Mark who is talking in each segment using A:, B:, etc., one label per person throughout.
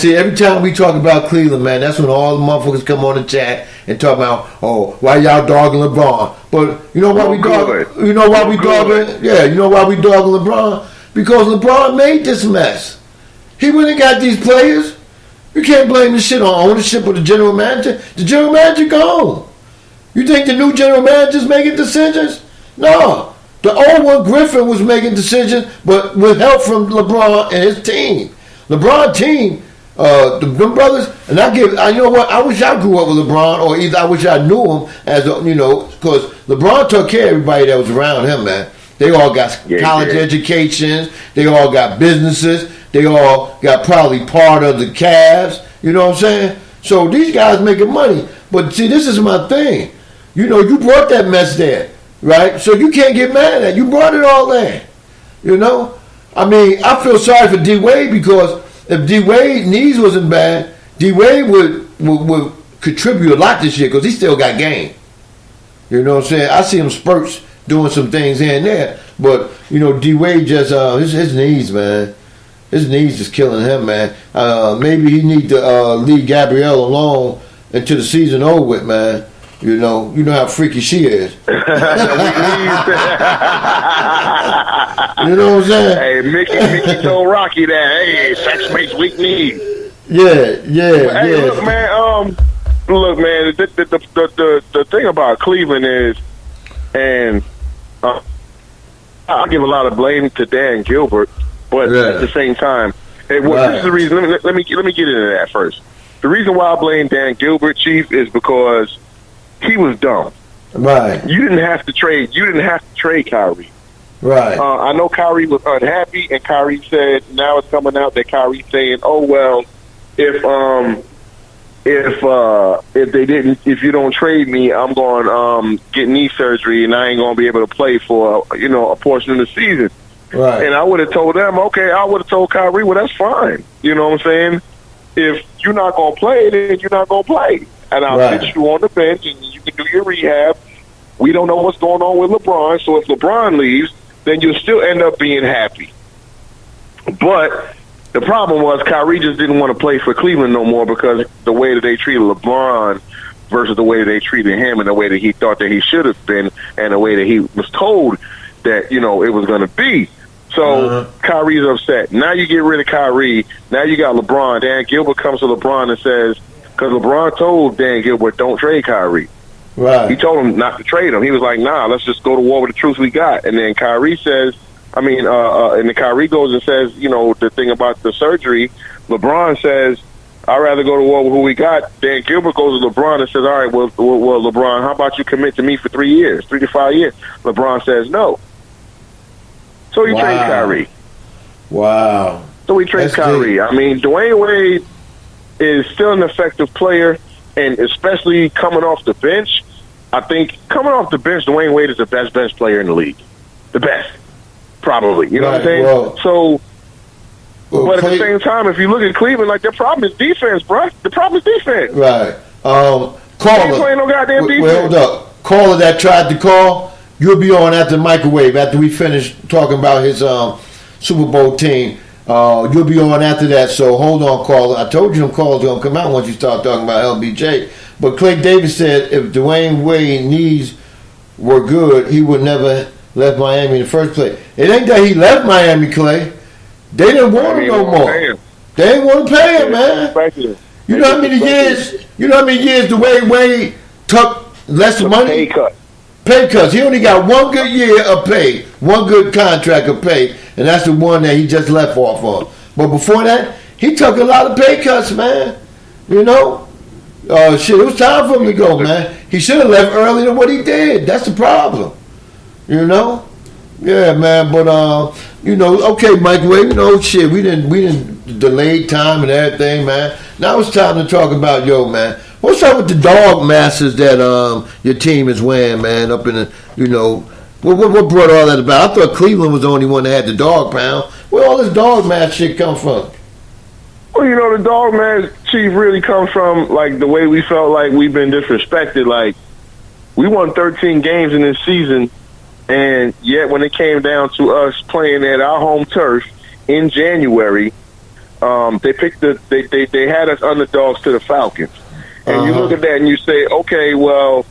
A: See, every time we talk about Cleveland, man, that's when all the motherfuckers come on the chat and talk about, oh, why y'all dogging LeBron? But you know why we dogging? You know why we dogging? Yeah, you know why we dogging LeBron? Because LeBron made this mess. He went and got these players. You can't blame the shit on ownership or the general manager. The general manager gone. You think the new general manager's making decisions? No. The old one, Griffin, was making decisions, but with help from LeBron and his team. LeBron team, them brothers, and you know what? I wish I grew up with LeBron, or either I wish I knew him as because LeBron took care of everybody that was around him, man. They all got college educations. They all got businesses. They all got probably part of the Cavs. You know what I'm saying? So these guys making money. But see, this is my thing. You know, you brought that mess there, right? So you can't get mad at it. You brought it all there. You know? I mean, I feel sorry for D-Wade because if D-Wade knees wasn't bad, D-Wade would contribute a lot this year because he still got game. You know what I'm saying? I see him spurts doing some things here and there. But, you know, D-Wade just, his knees, man. His knees just killing him, man. Maybe he need to leave Gabrielle alone until the season over with, man. You know how freaky she is. You know what I'm saying?
B: Hey, Mickey told Rocky that. Hey, sex makes weak knees.
A: Yeah.
B: Hey, look, man. The thing about Cleveland is, and I give a lot of blame to Dan Gilbert, but at the same time, this is the reason. Let me get into that first. The reason why I blame Dan Gilbert, Chief, is because he was dumb.
A: Right.
B: You didn't have to trade Kyrie.
A: Right.
B: I know Kyrie was unhappy, and Kyrie said, now it's coming out that Kyrie's saying, "Oh well, if you don't trade me, I'm going get knee surgery, and I ain't going to be able to play for a portion of the season."
A: Right.
B: And I would have told them, okay, I would have told Kyrie, well, that's fine. You know what I'm saying? If you're not going to play, then you're not going to play. And I'll sit you on the bench, and you can do your rehab. We don't know what's going on with LeBron, so if LeBron leaves, then you'll still end up being happy. But the problem was Kyrie just didn't want to play for Cleveland no more because the way that they treated LeBron versus the way that they treated him and the way that he thought that he should have been and the way that he was told that, it was going to be. So Kyrie's upset. Now you get rid of Kyrie. Now you got LeBron. Dan Gilbert comes to LeBron and says, because LeBron told Dan Gilbert, don't trade Kyrie.
A: Right.
B: He told him not to trade him. He was like, nah, let's just go to war with the troops we got. And then Kyrie says, and then Kyrie goes and says, the thing about the surgery. LeBron says, I'd rather go to war with who we got. Dan Gilbert goes to LeBron and says, all right, well, LeBron, how about you commit to me for 3 years, 3 to 5 years? LeBron says no. So he trades Kyrie.
A: Wow.
B: So he trades Kyrie. Deep. I mean, Dwayne Wade is still an effective player, and especially coming off the bench. I think coming off the bench, Dwayne Wade is the best bench player in the league. The best, probably. You know what I'm saying? Well, but at the same time, if you look at Cleveland, their problem is defense, bro. The problem is defense.
A: Right.
B: Caller. They ain't playing no goddamn defense.
A: Well, hold up. Caller that tried to call, you'll be on after the microwave, after we finish talking about his Super Bowl team. You'll be on after that, so hold on, caller. I told you them calls are going to come out once you start talking about LBJ. But Clay Davis said if Dwayne Wade's knees were good, he would never left Miami in the first place. It ain't that he left Miami, Clay. They didn't want him no more. They didn't want to pay him, man. You know how many years Dwayne Wade took less money? Pay cuts. He only got one good year of pay, one good contract of pay, and that's the one that he just left off of. But before that, he took a lot of pay cuts, man. It was time for him to go, man. He should have left earlier than what he did. That's the problem. Yeah, man. But okay, Microwave. We didn't delay time and everything, man. Now it's time to talk about man. What's up with the dog masses that your team is wearing, man? Up in the, what brought all that about? I thought Cleveland was the only one that had the dog pound. Where all this dog mask shit come from?
B: Well, the dog mask, Chief, really comes from the way we felt like we've been disrespected. Like we won 13 games in this season, and yet when it came down to us playing at our home turf in January, They had us underdogs to the Falcons, and you look at that and you say, okay, well,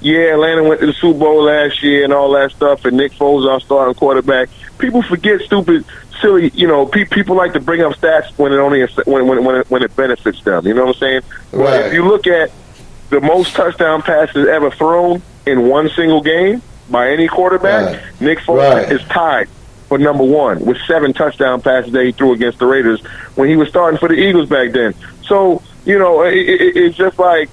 B: yeah, Atlanta went to the Super Bowl last year and all that stuff, and Nick Foles our starting quarterback. People forget stupid, silly. People like to bring up stats when it benefits them. You know what I'm saying?
A: Right.
B: Well, if you look at the most touchdown passes ever thrown in one single game by any quarterback, Nick Foles is tied for number one with 7 touchdown passes that he threw against the Raiders when he was starting for the Eagles back then. So, it's just like,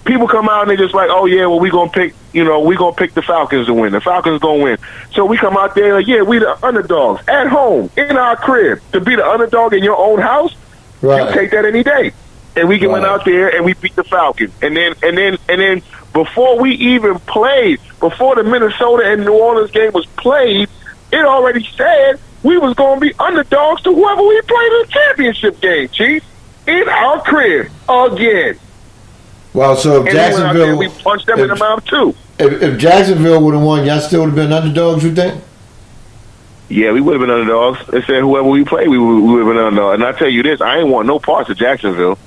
B: people come out and they're just like, oh yeah, well we're gonna pick the Falcons to win. The Falcons gonna win. So we come out there like, yeah, we the underdogs at home in our crib. To be the underdog in your own house, you take that any day. And we went out there and we beat the Falcons. And then before we even played, before the Minnesota and New Orleans game was played, it already said we was gonna be underdogs to whoever we played in the championship game, Chief, in our crib again.
A: Well, so if Jacksonville,
B: we punched them in the mouth too.
A: If Jacksonville would have won, y'all still would have been underdogs, you think?
B: Yeah, we would have been underdogs. They said whoever we played, we would have been underdogs. And I tell you this, I ain't want no parts of Jacksonville.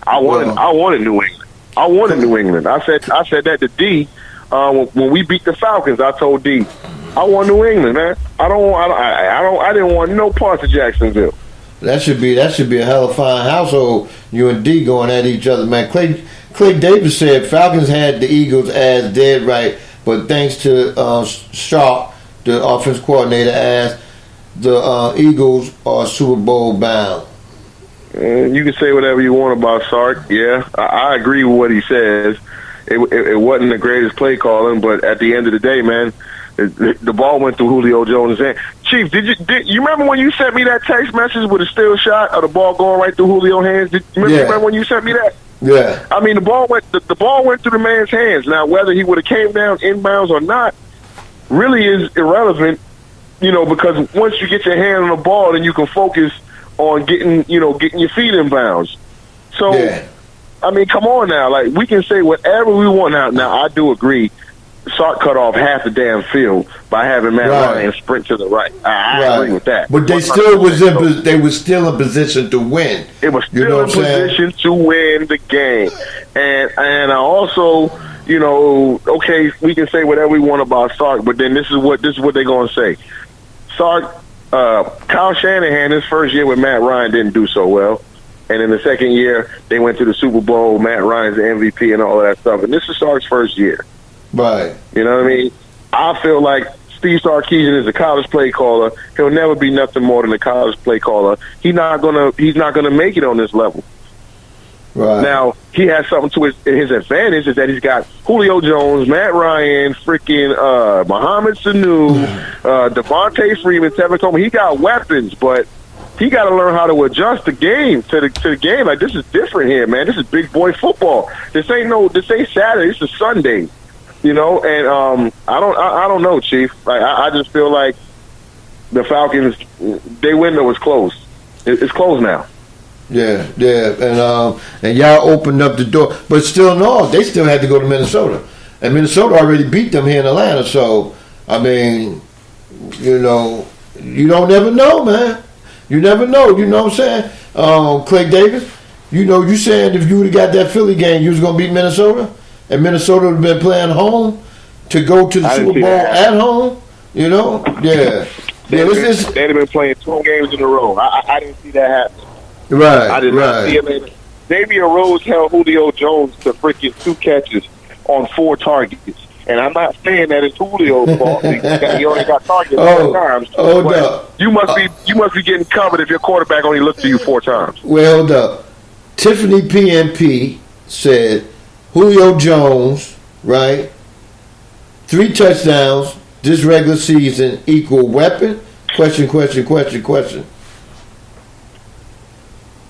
B: I wanted New England. I wanted New England. I said that to D when we beat the Falcons. I told D, I want New England, man. I didn't want no parts of Jacksonville.
A: That should be a hell of a fine household. You and D going at each other, man. Clay Davis said Falcons had the Eagles as dead right, but thanks to Sharp, the offense coordinator, as the Eagles are Super Bowl bound.
B: You can say whatever you want about Sark. Yeah, I agree with what he says. It wasn't the greatest play calling, but at the end of the day, man, the ball went through Julio Jones' hand. Chief, did you remember when you sent me that text message with a still shot of the ball going right through Julio's hands? You remember when you sent me that?
A: Yeah.
B: I mean, the ball went through the man's hands. Now, whether he would have came down inbounds or not really is irrelevant, because once you get your hand on the ball, then you can focus on getting your feet in bounds. So, I mean, come on now. Like, we can say whatever we want now. Now, I do agree. Sark cut off half the damn field by having Matt Ryan sprint to the right. I agree with that.
A: But they was still in position to win.
B: It was still in position to win the game. And I also, okay, we can say whatever we want about Sark, but then this is what they're gonna say. Sark, Kyle Shanahan, his first year with Matt Ryan didn't do so well. And in the second year, they went to the Super Bowl. Matt Ryan's the MVP and all of that stuff. And this is Sark's first year.
A: Right.
B: You know what I mean? I feel like Steve Sarkisian is a college play caller. He'll never be nothing more than a college play caller. He's not gonna make it on this level.
A: Right.
B: Now, he has something to his advantage is that he's got Julio Jones, Matt Ryan, freaking Mohamed Sanu, Devontae Freeman, Tevin Coleman. He got weapons, but he got to learn how to adjust the game to the game. Like, this is different here, man. This is big boy football. This ain't Saturday. This is Sunday. And I don't know, Chief. Like, I just feel like the Falcons, their window is closed. It's closed now.
A: Yeah, and y'all opened up the door, but still, no, they still had to go to Minnesota, and Minnesota already beat them here in Atlanta. So, I mean, you don't never know, man. You never know. You know what I'm saying? Clay Davis, you saying if you would have got that Philly game, you was gonna beat Minnesota, and Minnesota would have been playing home to go to the Super Bowl at home. Yeah.
B: They'd have been playing 2 games in a row. I didn't see that happen.
A: Right.
B: I did not see it. Xavier Rhodes held Julio Jones to freaking 2 catches on 4 targets. And I'm not saying that it's Julio's fault. He only got targeted 4 times.
A: Hold up.
B: You must be getting covered if your quarterback only looked to you 4 times.
A: Well, hold up. Tiffany PNP said Julio Jones, right? 3 touchdowns this regular season equal weapon? Question.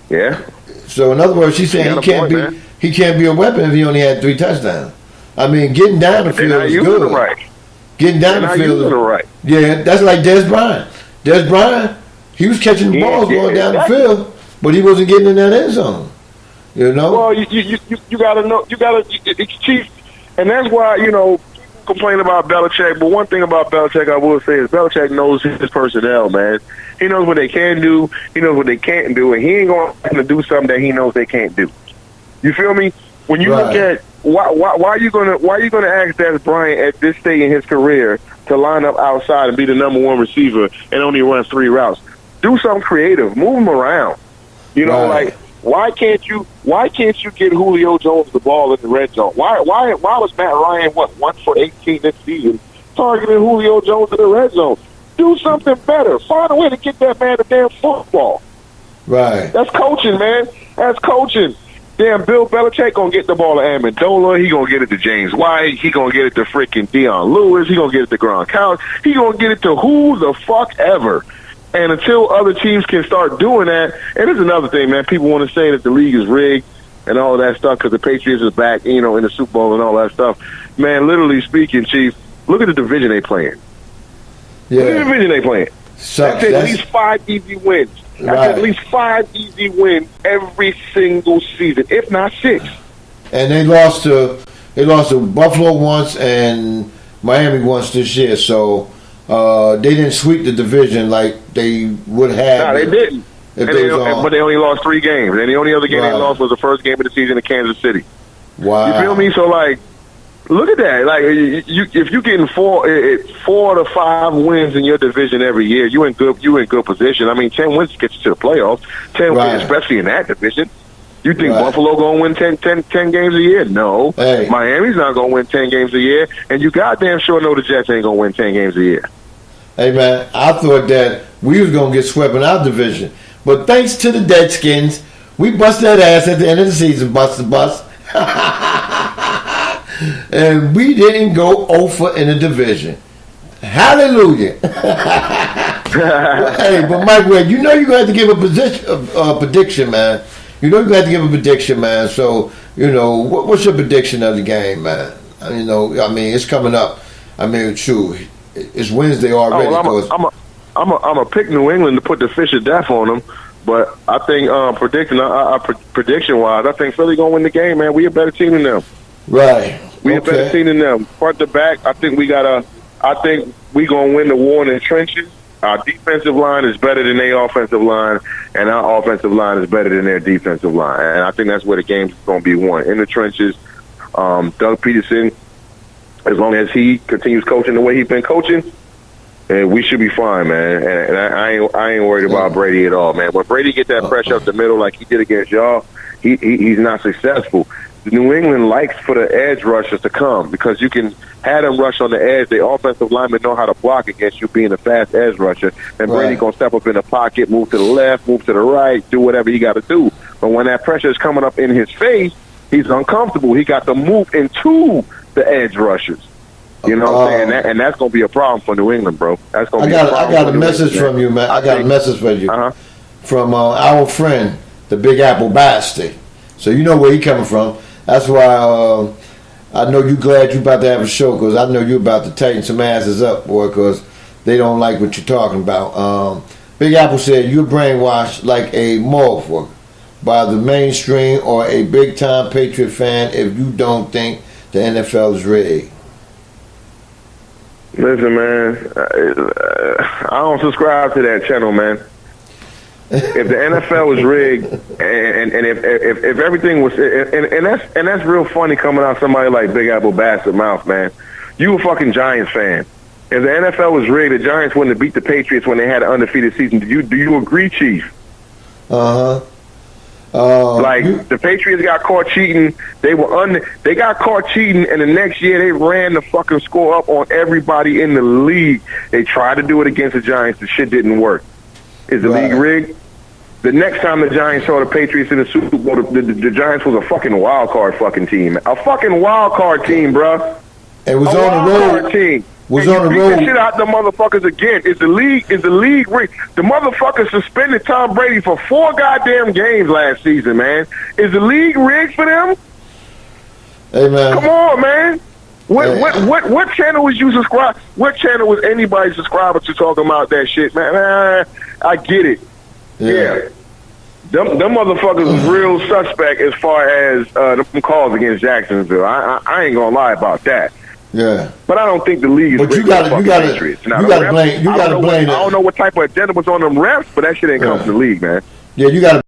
B: Yeah.
A: So in other words, she's saying he can't be a weapon if he only had 3 touchdowns. I mean, getting down the field is good.
B: Right.
A: Getting down the field is
B: right.
A: Yeah, that's like Des Bryant. Des Bryant, he was catching the balls going down the field, but he wasn't getting in that end zone.
B: Well, you gotta know. It's Chief, and that's why complain about Belichick, but one thing about Belichick I will say is Belichick knows his personnel, man. He knows what they can do, he knows what they can't do, and he ain't going to do something that he knows they can't do. You feel me? When you look at why are you gonna ask Des Bryant at this stage in his career to line up outside and be the number one receiver and only run 3 routes? Do something creative, move him around. You know, like why can't you get Julio Jones the ball in the red zone? Why was Matt Ryan 1 for 18 this season targeting Julio Jones in the red zone? Do something better. Find a way to get that man the damn football.
A: Right.
B: That's coaching, man. That's coaching. Damn, Bill Belichick gonna get the ball to Amendola. He gonna get it to James White. He gonna get it to freaking Deion Lewis. He gonna get it to Gronkowski. He gonna get it to who the fuck ever. And until other teams can start doing that, and there's another thing, man. People want to say that the league is rigged and all of that stuff because the Patriots is back, you know, in the Super Bowl and all that stuff. Man, literally speaking, Chief, look at the division they playing.
A: Yeah.
B: Look at the division they playing. That's at least 5 easy wins. That's at least 5 easy wins every single season, if not 6.
A: And they lost to Buffalo once and Miami once this year, so they didn't sweep the division like they would have.
B: No, they didn't. But they only lost 3 games, and the only other game they lost was the first game of the season in Kansas City.
A: Wow.
B: You feel me? So like, look at that. Like, if you're getting 4 to 5 wins in your division every year, you in good position. I mean, 10 wins gets you to the playoffs. 10 wins, especially in that division. You think Buffalo gonna win 10 games a year? No.
A: Hey.
B: Miami's not gonna win 10 games a year, and you goddamn sure know the Jets ain't gonna win 10 games a year.
A: Hey man, I thought that we was gonna get swept in our division, but thanks to the Deadskins, we bust that ass at the end of the season, bust. And we didn't go over in the division. Hallelujah. Hey, but Mike Wade, you know you're going to have to give a prediction, man. You know you're going to have to give a prediction, man. So, you know, what's your prediction of the game, man? You know, I mean, it's coming up. I mean, true. It's Wednesday already.
B: I'm a pick New England to put the fish of death on them. But I think prediction-wise, I think Philly going to win the game, man. We a better team than them.
A: Right.
B: We a better team than them. Front to back, I think we gonna win the war in the trenches. Our defensive line is better than their offensive line, and our offensive line is better than their defensive line. And I think that's where the game's going to be won, in the trenches. Doug Peterson, as long as he continues coaching the way he's been coaching, and we should be fine, man. And I ain't worried about Brady at all, man. When Brady get that pressure up the middle like he did against y'all, he's not successful. New England likes for the edge rushers to come because you can have them rush on the edge. The offensive linemen know how to block against you being a fast edge rusher. And Brady going to step up in the pocket, move to the left, move to the right, do whatever he got to do. But when that pressure is coming up in his face, he's uncomfortable. He got to move into the edge rushers. You know what I'm saying? And that's going to be a problem for New England, bro. That's going to be a problem.
A: I got a message from you, man. I got a message for you from our friend, the Big Apple Bastard. So you know where he coming from. That's why I know you glad you about to have a show, because I know you about to tighten some asses up, boy, because they don't like what you're talking about. Big Apple said you're brainwashed like a motherfucker by the mainstream or a big-time Patriot fan if you don't think the NFL is rigged.
B: Listen, man, I don't subscribe to that channel, man. If the NFL was rigged, and if everything was, and that's real funny coming out somebody like Big Apple Bastard mouth, man. You a fucking Giants fan. If the NFL was rigged, the Giants wouldn't have beat the Patriots when they had an undefeated season. Do you agree, Chief?
A: The
B: Patriots got caught cheating. They got caught cheating, and the next year they ran the fucking score up on everybody in the league. They tried to do it against the Giants. The shit didn't work. Is the league rigged? The next time the Giants saw the Patriots in the Super Bowl, the Giants was a fucking wild card fucking team. A fucking wild card team, bruh.
A: It was on the road.
B: Team.
A: Was on the road.
B: Beat the shit out the motherfuckers again. Is the league rigged? The motherfuckers suspended Tom Brady for 4 goddamn games last season, man. Is the league rigged for them?
A: Hey, man.
B: Come on, man. What channel was you subscribe? What channel was anybody subscribing to talking about that shit, man? I get it. Yeah. Them motherfuckers was real suspect as far as them calls against Jacksonville. I ain't gonna lie about that.
A: Yeah.
B: But I don't think the league is.
A: But you got to blame. You got to blame.
B: I don't know what type of agenda was on them refs, but that shit ain't come from the league, man.
A: Yeah, you got to